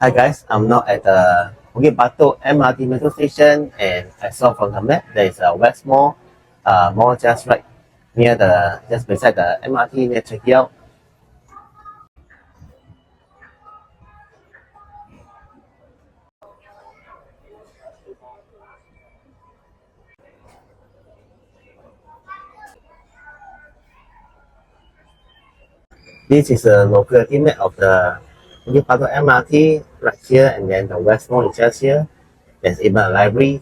Hi guys, I'm now at the Bukit Batok MRT metro station, and I saw from the map there is a West Mall just right near just beside the MRT. Let's check it out. This is a locality map of the Bukit Batok MRT right here, and then the West Mall is just here. There's even a library.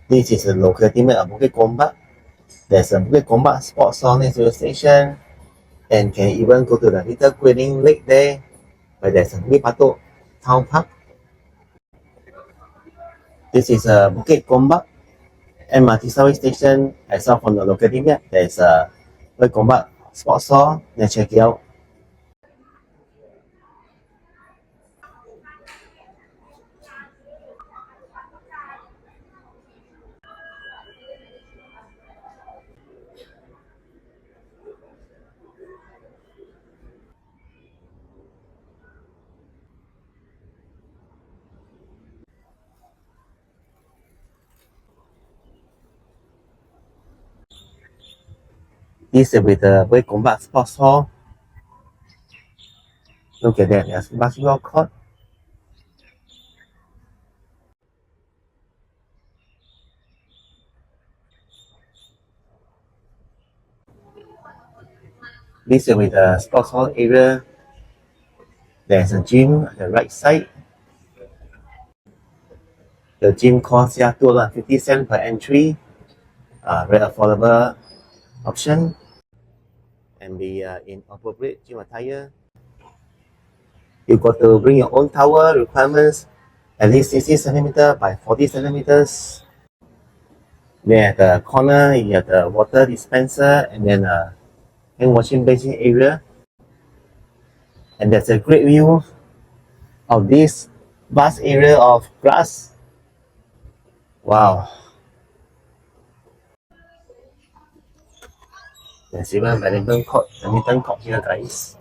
This is a locality map of Bukit Gombak. There's a Bukit Gombak sports hall next to the station, and can even go to the little Guilin Lake there, where there's a Bukit Batok Town Park. This is a Bukit Gombak MRT subway station. I saw from the locality map. There's a Bukit Gombak sports hall. Let's check it out. This is with the Bukit Gombak sports hall. Look at that. There's basketball court. This is with the sports hall area. There's a gym at the right side. The gym costs ya 250 cents per entry. Very affordable option. And be in appropriate gym attire. You got to bring your own towel. Requirements at least 60 centimeter by 40 centimeters. Then at the corner, you have the water dispenser, and then a hand washing basin area. And there's a great view of this vast area of grass. Wow. There's even badminton court here, guys.